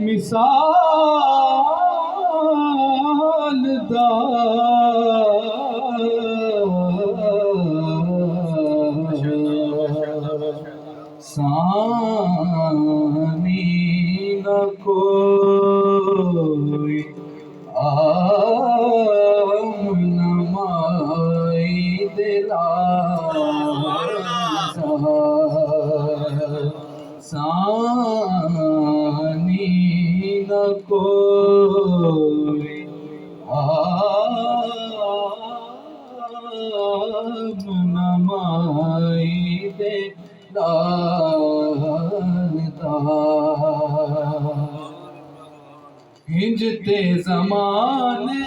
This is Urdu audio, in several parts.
مثال دا ثانی نہ کوئی نمائی دلا ثانی نہ کوئی نمائی دلا ہنجتے زمانے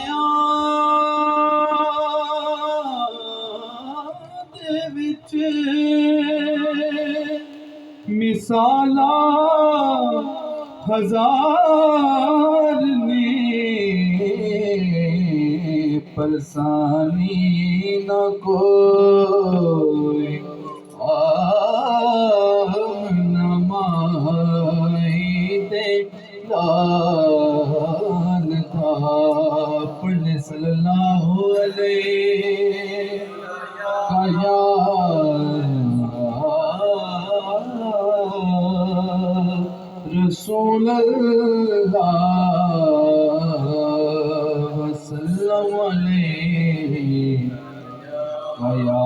دے وچ مثالاں ہزار نے پرسانی نہ کوئی نمائی دے لال تھا پڑھنے صلی اللہ علیہ یا رسول اللہ وسلم علیہ یا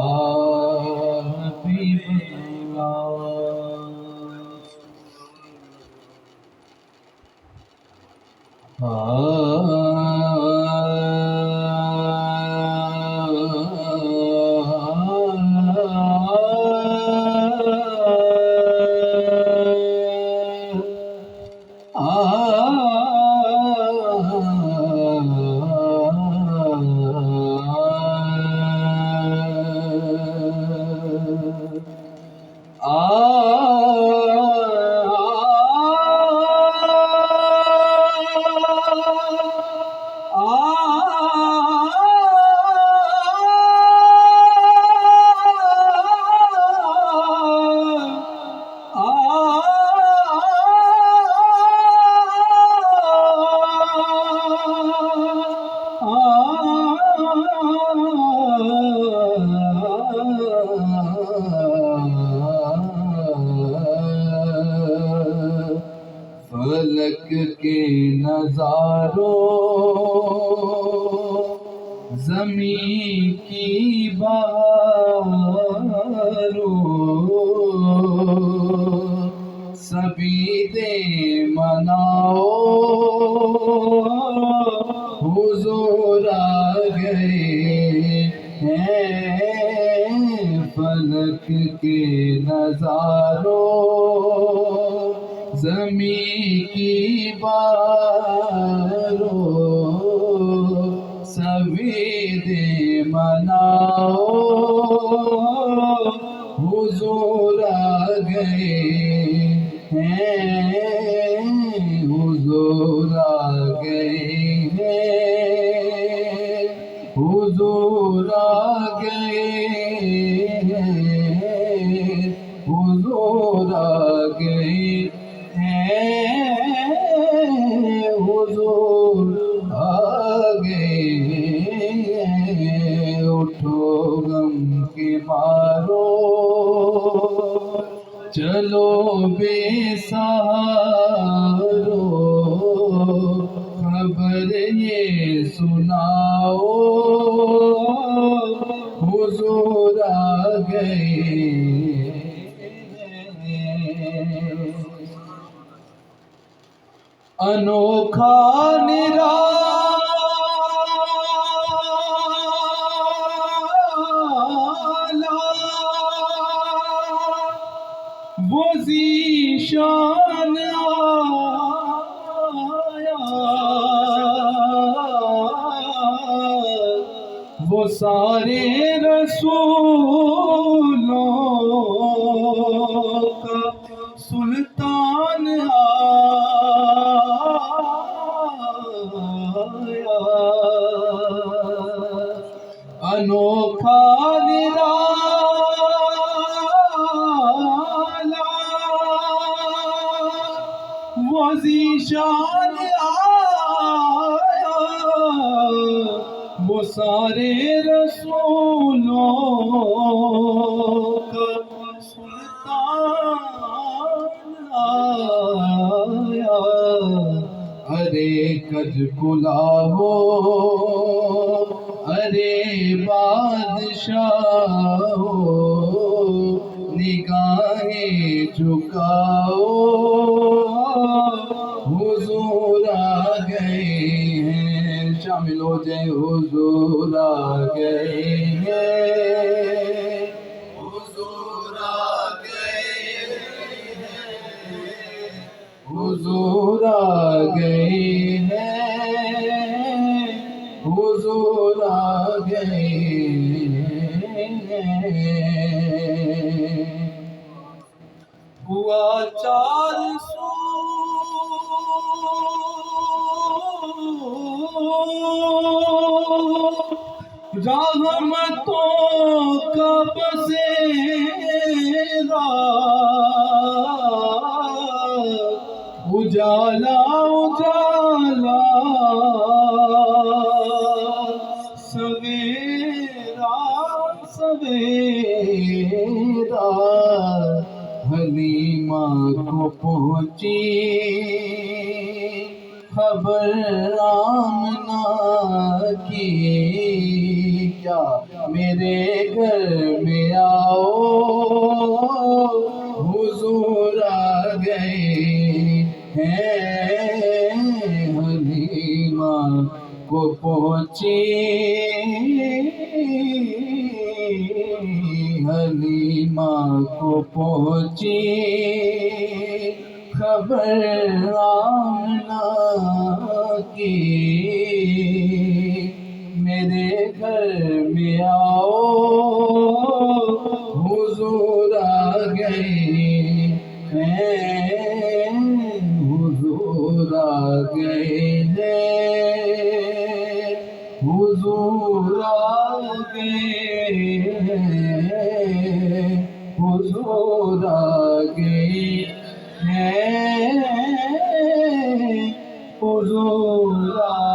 حبیب فلک کے نظاروں زمین کی بہاروں سبھی دے مناؤ حضور آ گئے ہیں فلک کے نظاروں زمین کی باروں سبھی دے مناؤ حضور آ گئے ہیں حضور آ گئے ہیں حضور آ گئے ہیں حضور آ گئے حضور آ گئے اٹھو غم کے مارو چلو بے سہارو خبر یہ سناؤ حضور آ گئے انوکھا نرالا وہ ذیشان آیا وہ سارے رسولوں کا سلطان آیا انوکھا نرالا وہ وزیشان آیا وہ سارے رسولوں کا سلطان آیا ارے کج کلا ہو ارے بادشاہ ہو نگاہیں جھکاؤ حضور آ گئے ہیں شامل ہو جائے حضور آ گئے ہیں حضور آ گئے ہیں حضور آ گئے ہیں حضور آ گئے ہوا 400 رحمتوں کا بسیرا اجالا اجالا سویرا سویرا حلیمہ کو پہنچی خبر آمنہ کی کیا میرے گھر میں آؤ حضور آ گئے ہیں حلیمہ کو پہنچی حلیمہ کو پہنچی خبر آمنہ کی میرے گھر میں آؤ حضور آ گئے ہیں حضور آ گئے ہیں حضور آ گئے ہیں حضور آ گئے ہیں حضور آ